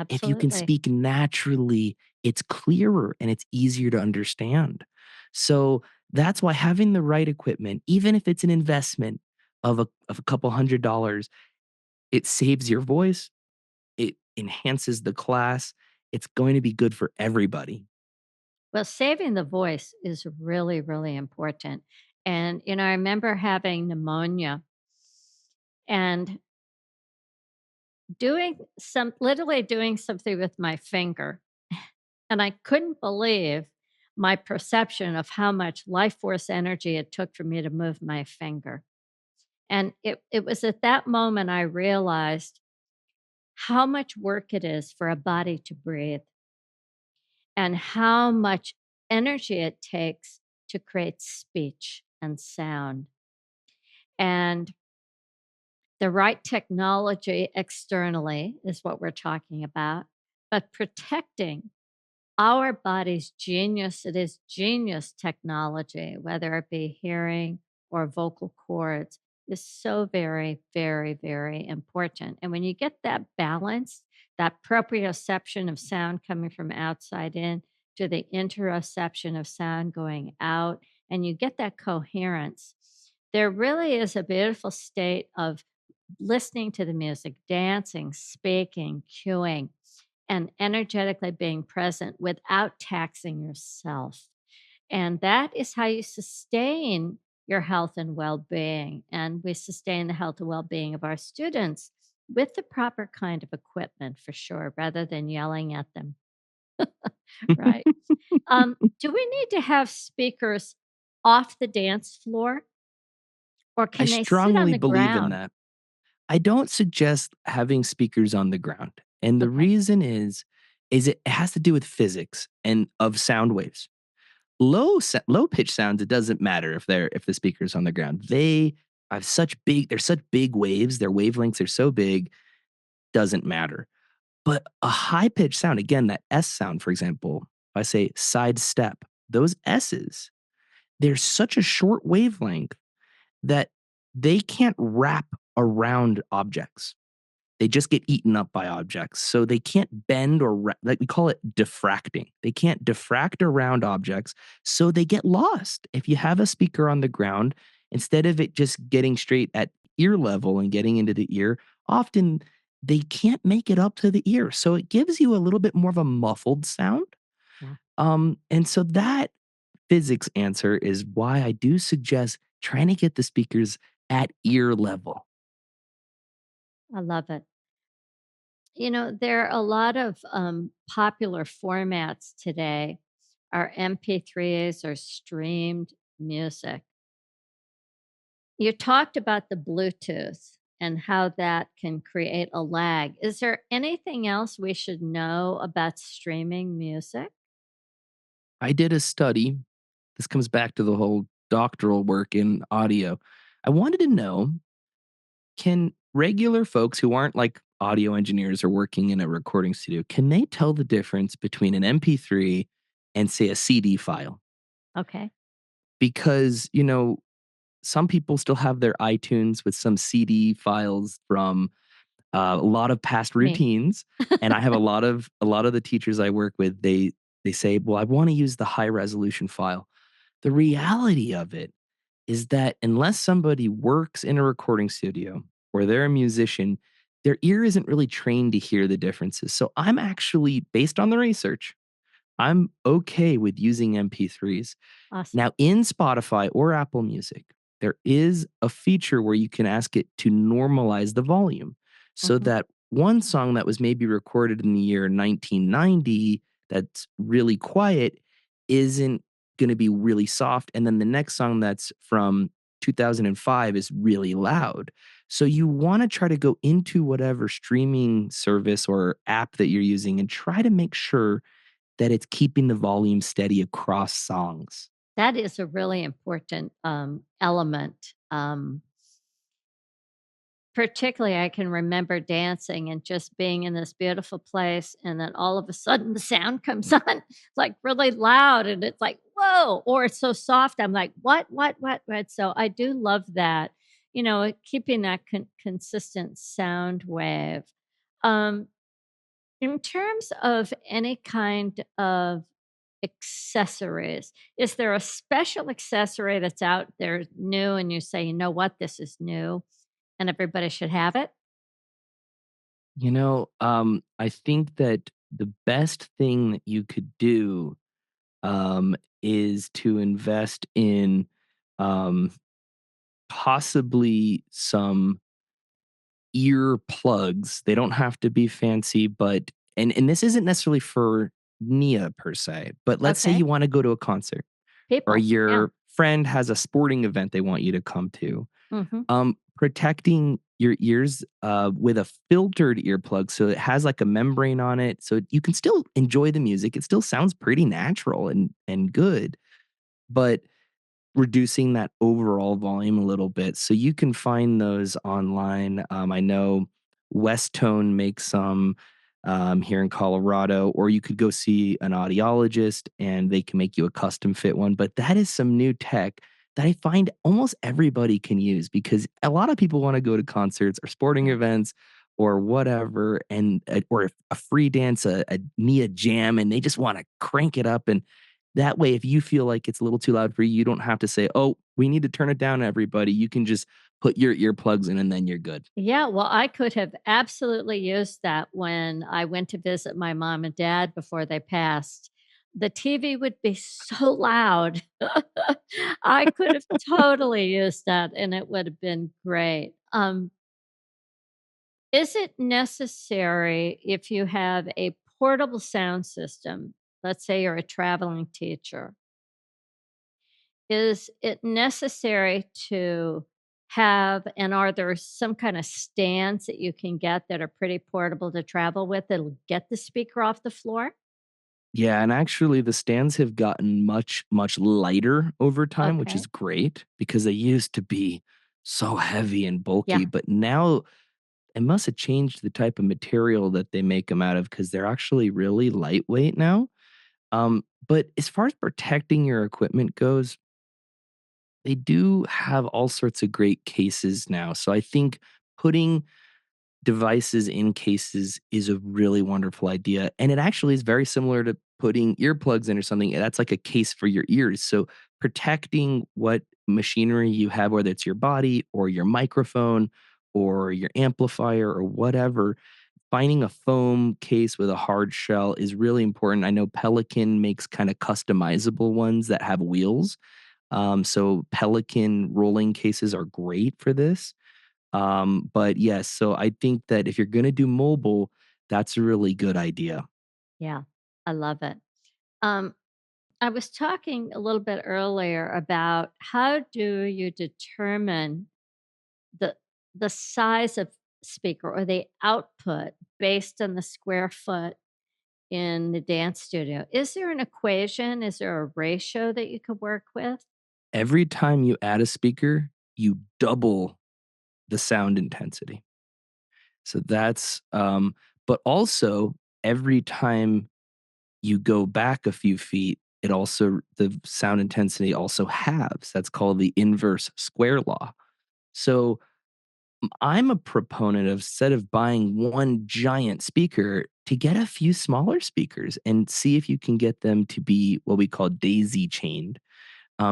If you can Absolutely. speak naturally, it's clearer and it's easier to understand. So that's why having the right equipment, even if it's an investment of a couple $100, it saves your voice, it enhances the class, it's going to be good for everybody. Well, saving the voice is really, really important. And, I remember having pneumonia and literally doing something with my finger. And I couldn't believe my perception of how much life force energy it took for me to move my finger. And it was at that moment I realized how much work it is for a body to breathe and how much energy it takes to create speech and sound. And the right technology externally is what we're talking about, but protecting our body's genius, it is genius technology, whether it be hearing or vocal cords, is so very, very, very important. And when you get that balance, that proprioception of sound coming from outside in to the interoception of sound going out, and you get that coherence, there really is a beautiful state of listening to the music, dancing, speaking, cueing, and energetically being present without taxing yourself. And that is how you sustain your health and well being. And we sustain the health and well being of our students with the proper kind of equipment for sure, rather than yelling at them. Right. Do we need to have speakers off the dance floor or I can they sit on strongly the believe in ground? that. I don't suggest having speakers on the ground. And the Okay. reason is it has to do with physics and of sound waves. Low pitch sounds, it doesn't matter if the speaker's on the ground. They're such big waves, their wavelengths are so big, doesn't matter. But a high pitch sound, again, that S sound, for example, if I say sidestep, those S's, they're such a short wavelength that they can't wrap around objects. They just get eaten up by objects. So they can't bend like we call it diffracting. They can't diffract around objects. So they get lost. If you have a speaker on the ground, instead of it just getting straight at ear level and getting into the ear, often they can't make it up to the ear. So it gives you a little bit more of a muffled sound. Yeah, And so that physics answer is why I do suggest trying to get the speakers at ear level. I love it. There are a lot of popular formats today. Our MP3s or streamed music. You talked about the Bluetooth and how that can create a lag. Is there anything else we should know about streaming music? I did a study. This comes back to the whole doctoral work in audio. I wanted to know, can regular folks who aren't like audio engineers or working in a recording studio, can they tell the difference between an MP3 and say a CD file? Okay, Because, some people still have their iTunes with some CD files from a lot of past me. routines, and I have a lot of the teachers I work with, they say, "Well, I wanna use the high resolution file." The reality of it is that unless somebody works in a recording studio or they're a musician, their ear isn't really trained to hear the differences. So I'm actually, based on the research, I'm okay with using MP3s. Awesome. Now, in Spotify or Apple Music, there is a feature where you can ask it to normalize the volume so Mhm. that one song that was maybe recorded in the year 1990 that's really quiet isn't going to be really soft. And then the next song that's from 2005 is really loud. So you want to try to go into whatever streaming service or app that you're using and try to make sure that it's keeping the volume steady across songs. That is a really important element. Particularly, I can remember dancing and just being in this beautiful place, and then all of a sudden the sound comes on, like, really loud, and it's like, whoa, or it's so soft. I'm like, what? So I do love that, keeping that consistent sound wave. Um, in terms of any kind of accessories, is there a special accessory that's out there new and you say, you know what, this is new and everybody should have it? I think that the best thing that you could do is to invest in um, possibly some ear plugs. They don't have to be fancy, but and this isn't necessarily for Nia per se, but let's say Okay. you want to go to a concert or People. Yeah. your friend has a sporting event they want you to come to. Hmm. Protecting your ears with a filtered earplug so it has like a membrane on it so you can still enjoy the music. It still sounds pretty natural and good, but reducing that overall volume a little bit. So you can find those online. I know West Tone makes some here in Colorado, or you could go see an audiologist and they can make you a custom fit one. But that is some new tech that I find almost everybody can use because a lot of people want to go to concerts or sporting Yeah. events or whatever, and or a free dance, a Nia jam, and they just want to crank it up and that way, if you feel like it's a little too loud for you, you don't have to say, "Oh, we need to turn it down, everybody." You can just put your earplugs in and then you're good. Yeah, well, I could have absolutely used that when I went to visit my mom and dad before they passed. The TV would be so loud. I could have totally used that and it would have been great. Is it necessary if you have a portable sound system? Let's say you're a traveling teacher. Is it necessary to have and are there some kind of stands that you can get that are pretty portable to travel with that'll get the speaker off the floor? Yeah, and actually the stands have gotten much, much lighter over time, which is Okay. great because they used to be so heavy and Yeah. bulky, but now it must have changed the type of material that they make them out of because 'cause they're actually really lightweight now. But as far as protecting your equipment goes, they do have all sorts of great cases now. So I think putting devices in cases is a really wonderful idea. And it actually is very similar to putting earplugs in or something. That's like a case for your ears. So protecting what machinery you have, whether it's your body or your microphone or your amplifier or whatever, finding a foam case with a hard shell is really important. I know Pelican makes kind of customizable ones that have wheels. So Pelican rolling cases are great for this. But yes, so I think that if you're gonna do mobile, that's a really good idea. Yeah. I love it. Um, I was talking a little bit earlier about how do you determine the the size of speaker or the output based on the square foot in the dance studio. Is there an equation? Is there a ratio that you could work with? Every time you add a speaker, you double the sound intensity. So that's but also every time you go back a few feet, it also the sound intensity also halves. That's called the inverse square law. So I'm a proponent of instead of buying one giant speaker to get a few smaller speakers and see if you can get them to be what we call daisy chained.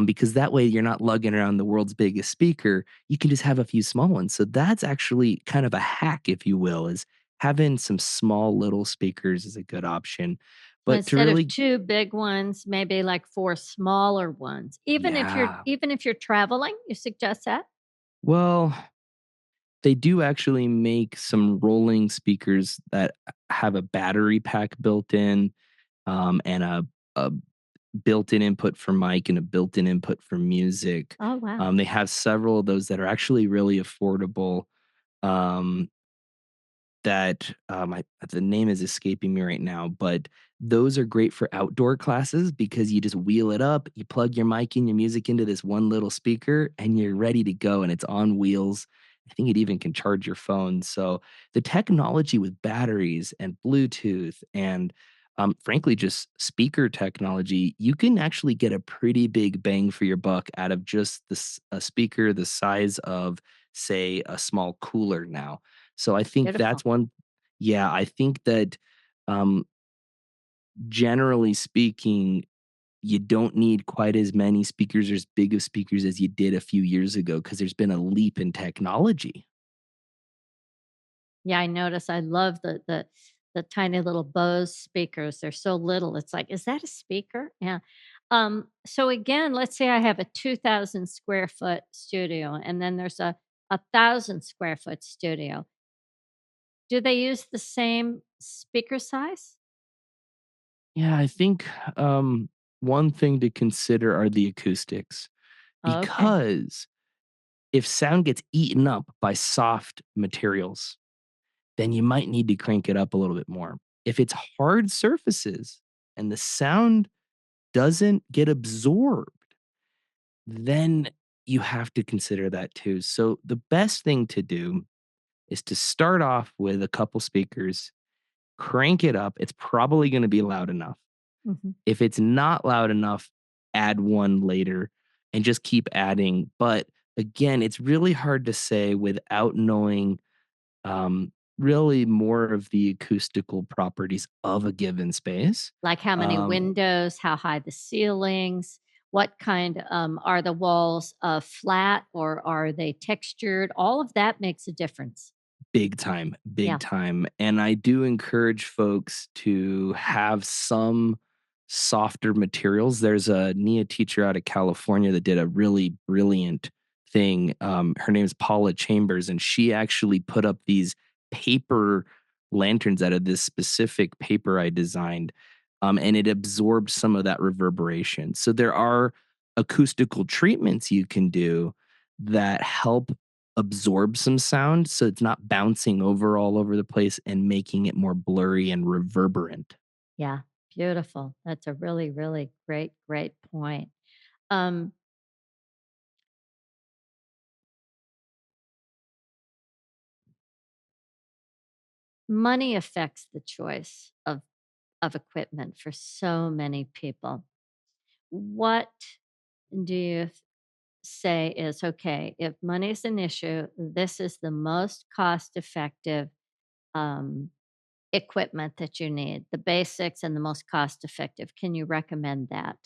Because that way you're not lugging around the world's biggest speaker. You can just have a few small ones. So that's actually kind of a hack, if you will, is having some small little speakers is a good option. So But to instead of really, 2 big ones, maybe like 4 smaller ones. yeah, Even if you're traveling, you suggest that? well, they do actually make some rolling speakers that have a battery pack built in, and a built-in input for mic and a built-in input for music. Oh, wow. They have several of those that are actually really affordable. Um, that the name is escaping me right now, but those are great for outdoor classes because you just wheel it up, you plug your mic and your music into this one little speaker, and you're ready to go, and it's on wheels. I think it even can charge your phone. So the technology with batteries and Bluetooth and frankly, just speaker technology, you can actually get a pretty big bang for your buck out of just this a speaker the size of, say, a small cooler now. So I think that's Beautiful. one. Yeah, I think that um, generally speaking, you don't need quite as many speakers or as big of speakers as you did a few years ago because there's been a leap in technology. Yeah, I notice I love the tiny little Bose speakers. They're so little. It's like, is that a speaker? Yeah. So again, let's say I have a 2,000 square foot studio and then there's a 1,000 square foot studio. Do they use the same speaker size? Yeah, I think one thing to consider are the acoustics Oh, okay. because if sound gets eaten up by soft materials, then you might need to crank it up a little bit more. If it's hard surfaces and the sound doesn't get absorbed, then you have to consider that too. So the best thing to do is to start off with a couple speakers, crank it up. It's probably going to be loud enough. Mhm. If it's not loud enough, add one later and just keep adding. But again, it's really hard to say without knowing really more of the acoustical properties of a given space. Like how many Um, windows, how high the ceilings, what kind, are the walls, flat or are they textured? All of that makes a difference. Big time, big Yeah. time. And I do encourage folks to have some softer materials. There's a NIA teacher out of California that did a really brilliant thing. Her name is Paula Chambers, and she actually put up these paper lanterns out of this specific paper I designed. And it absorbed some of that reverberation. So there are acoustical treatments you can do that help absorb some sound so it's not bouncing over all over the place and making it more blurry and reverberant. Yeah. Beautiful. That's a really, really great, great point. Um, Money affects the choice of equipment for so many people. What do you say is okay, if money is an issue, this is the most cost effective um, equipment that you need, the basics and the most cost effective. Can you recommend that?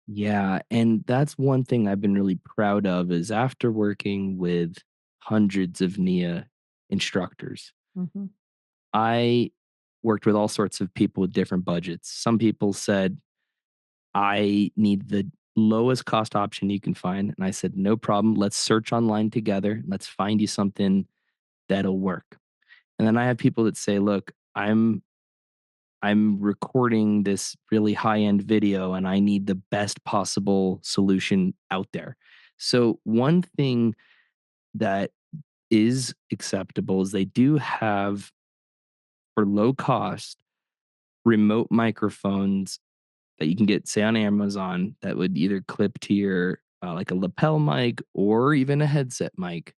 Yeah, and that's one thing I've been really proud of is after working with hundreds of NIA instructors, Hmm. I worked with all sorts of people with different budgets. Some people said, I need the lowest cost option you can find. And I said, no problem. Let's search online together. Let's find you something that'll work. And then I have people that say, look, I'm recording this really high end video and I need the best possible solution out there. So, one thing that is acceptable is they do have, for low cost, remote microphones that you can get, say, on Amazon that would either clip to your, like a lapel mic or even a headset mic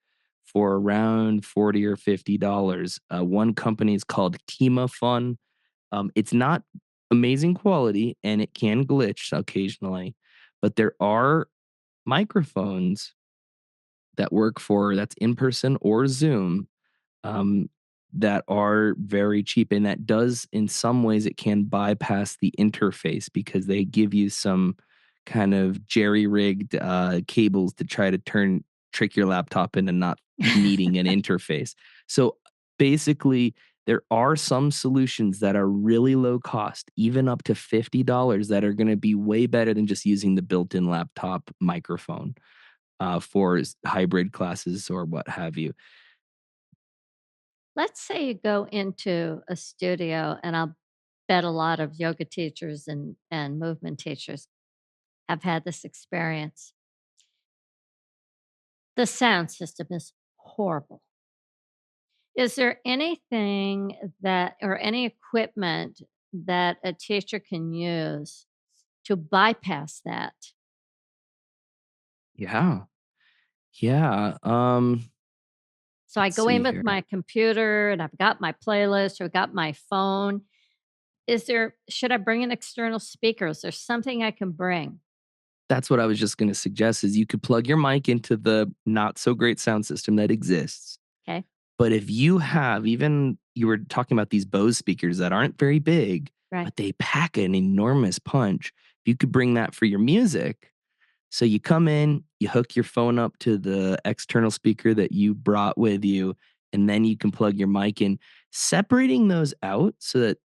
for around 40 or $50. One company is called Kima Fun. It's not amazing quality and it can glitch occasionally, but there are microphones that work for that's in person or Zoom, um, that are very cheap. And that does, in some ways, it can bypass the interface because they give you some kind of jerry rigged cables to try to trick your laptop into not needing an interface. So basically, there are some solutions that are really low cost, even up to $50, that are going to be way better than just using the built in laptop microphone for hybrid classes or what have you. Let's say you go into a studio, and I'll bet a lot of yoga teachers and movement teachers have had this experience. The sound system is horrible. Is there anything that or any equipment that a teacher can use to bypass that? Yeah. Yeah, So I let's go see in with here. my computer and I've got my playlist or got my phone. should I bring in external speakers? There's something I can bring. That's what I was just gonna suggest is you could plug your mic into the not so great sound system that exists. Okay. But if you have even you were talking about these Bose speakers that aren't very big, Right. but they pack an enormous punch. You could bring that for your music. So you come in, you hook your phone up to the external speaker that you brought with you, and then you can plug your mic in, separating those out so that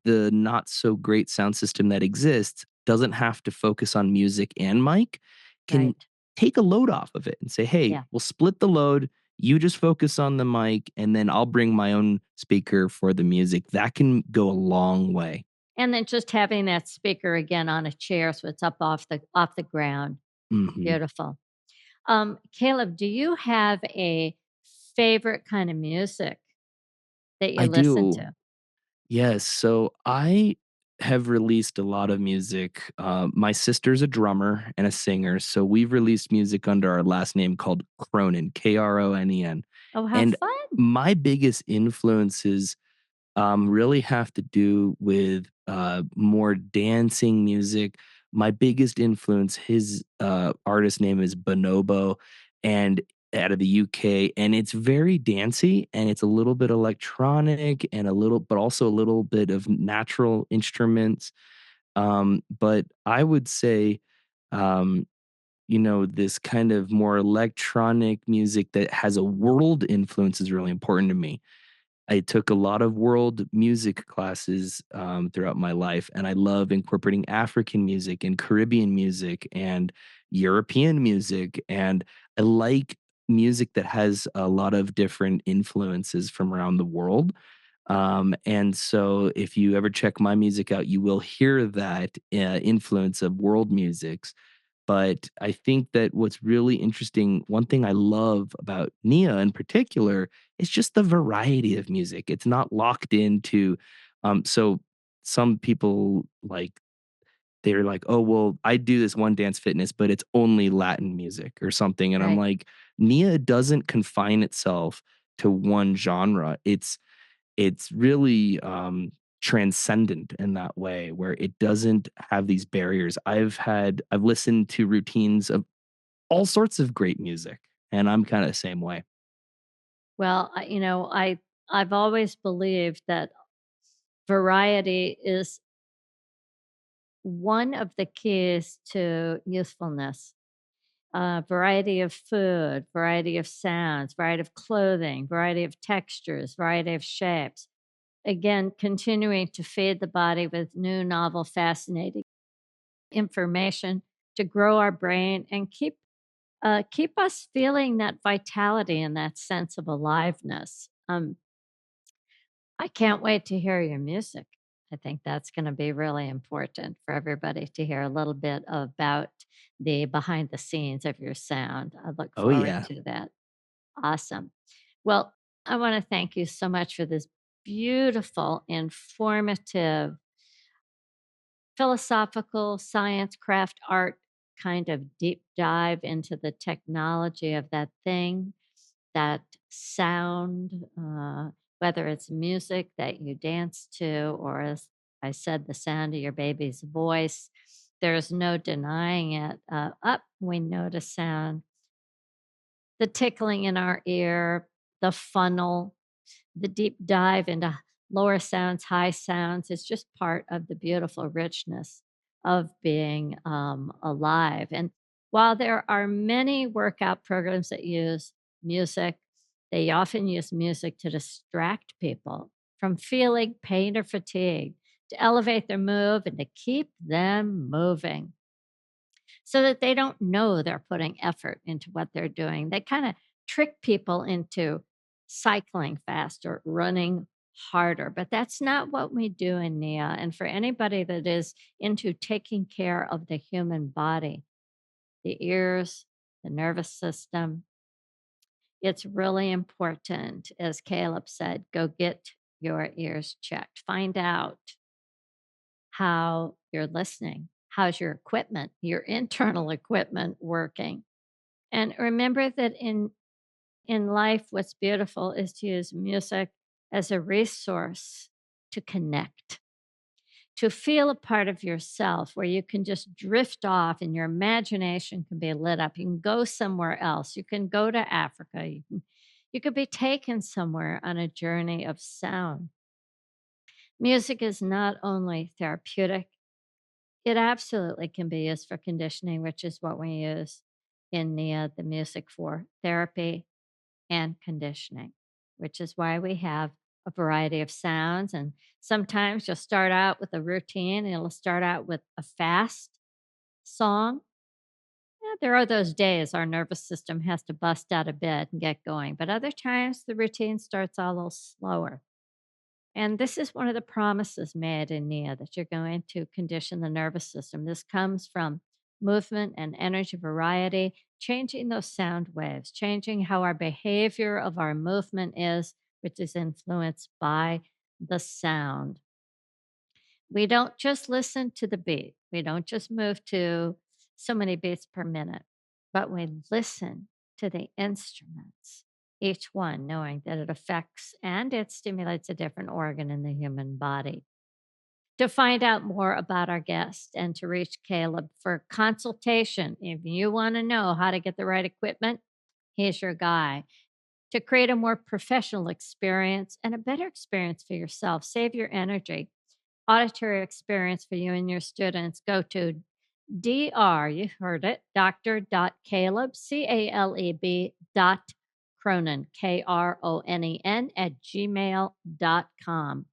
the not so great sound system that exists doesn't have to focus on music and mic, can Right. take a load off of it and say, "Hey, Yeah. we'll split the load. You just focus on the mic, and then I'll bring my own speaker for the music." That can go a long way. And then just having that speaker again on a chair so it's up off the ground. Mhm. Beautiful. Caleb, do you have a favorite kind of music that you I listen do. to? Yes, so I have released a lot of music. My sister's a drummer and a singer, so we've released music under our last name called Kronen, Kronen. Oh, how And fun. my biggest influences really have to do with more dancing music. My biggest influence, his artist name is Bonobo, and out of the UK, and it's very dancey and it's a little bit electronic and a little, but also a little bit of natural instruments. But I would say, um, this kind of more electronic music that has a world influence is really important to me. I took a lot of world music classes throughout my life, and I love incorporating African music and Caribbean music and European music. And I like music that has a lot of different influences from around the world. And so, if you ever check my music out, you will hear that influence of world musics. But I think that what's really interesting, one thing I love about Nia in particular is just the variety of music. It's not locked into so some people like they're like, "Oh, well, I do this one dance fitness, but it's only Latin music or something." And I'm Right. like, Nia doesn't confine itself to one genre. It's really, transcendent in that way where it doesn't have these barriers. I've listened to routines of all sorts of great music, and I'm kinda the same way. Well, I've always believed that variety is one of the keys to youthfulness. Variety of food, variety of sounds, variety of clothing, variety of textures, variety of shapes. Again, continuing to feed the body with new, novel, fascinating information to grow our brain and keep us feeling that vitality and that sense of aliveness. I can't wait to hear your music. I think that's going to be really important for everybody to hear a little bit about the behind the scenes of your sound. I look Oh, forward yeah. to that. Awesome. Well, I want to thank you so much for this beautiful, informative, philosophical, science, craft, art kind of deep dive into the technology of that thing, that sound, whether it's music that you dance to, or as I said, the sound of your baby's voice. There's no denying it. Up, we notice sound, the tickling in our ear, the funnel, the deep dive into lower sounds, high sounds. It's just part of the beautiful richness of being alive. And while there are many workout programs that use music, they often use music to distract people from feeling pain or fatigue, to elevate their mood and to keep them moving so that they don't know they're putting effort into what they're doing. They kind of trick people into cycling faster, running harder, but that's not what we do in NIA. And for anybody that is into taking care of the human body, the ears, the nervous system, it's really important, as Caleb said, go get your ears checked. Find out how you're listening. How's your equipment, your internal equipment working? And remember that in life, what's beautiful is to use music as a resource to connect. to feel a part of yourself where you can just drift off and your imagination can be lit up. You can go somewhere else. You can go to Africa. You could be taken somewhere on a journey of sound. Music is not only therapeutic, it absolutely can be used for conditioning, which is what we use in the music for therapy and conditioning, which is why we have a variety of sounds. And sometimes you'll start out with a routine, and it'll start out with a fast song. Yeah, there are those days our nervous system has to bust out of bed and get going, but other times the routine starts a little slower. And this is one of the promises made in Nia that you're going to condition the nervous system. This comes from movement and energy variety, changing those sound waves, changing how our behavior of our movement is, which is influenced by the sound. We don't just listen to the beat, we don't just move to so many beats per minute, but we listen to the instruments, each one knowing that it affects and it stimulates a different organ in the human body. To find out more about our guest and to reach Caleb for consultation, if you want to know how to get the right equipment, he's your guy. To create a more professional experience and a better experience for yourself, save your energy auditory experience for you and your students, go to you heard it, Dr. Caleb, Caleb dot Kronen, Kronen at gmail.com.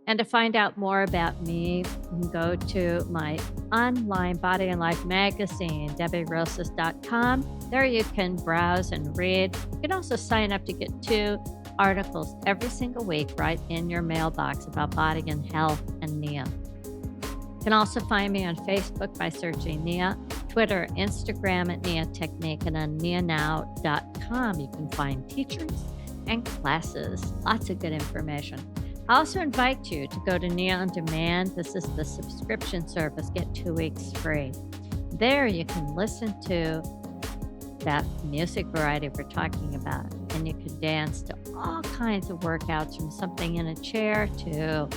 And to find out more about me, you can go to my online Body and Life magazine, DebbieRosas.com. There you can browse and read. You can also sign up to get 2 articles every single week right in your mailbox about body and health and Nia. You can also find me on Facebook by searching Nia, Twitter, Instagram at Nia Technique, and on nianow.com. You can find teachers and classes. Lots of good information. I also invite you to go to Nia On Demand. This is the subscription service. Get 2 weeks free. There you can listen to that music variety we're talking about, and you can dance to all kinds of workouts from something in a chair to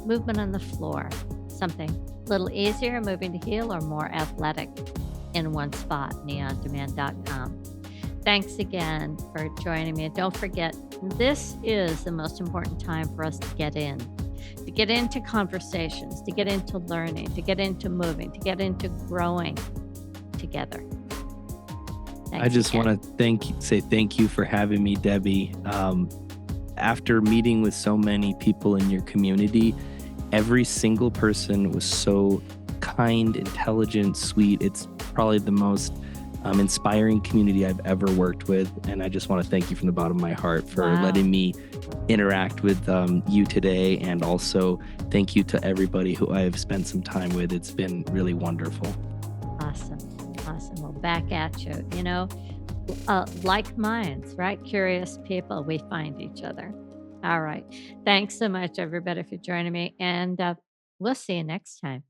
movement on the floor, something a little easier, moving to heel, or more athletic in one spot, niaondemand.com. Thanks again for joining me. And don't forget, this is the most important time for us to get into conversations, to get into learning, to get into moving, to get into growing together. I just want to say thank you for having me, Debbie. After meeting with so many people in your community, every single person was so kind, intelligent, sweet. It's probably the most inspiring community I've ever worked with. And I just want to thank you from the bottom of my heart for letting me interact with you today. And also thank you to everybody who I've spent some time with. It's been really wonderful. Awesome. Well, back at you. Like minds, right? Curious people, we find each other. All right. Thanks so much, everybody, for joining me. And we'll see you next time.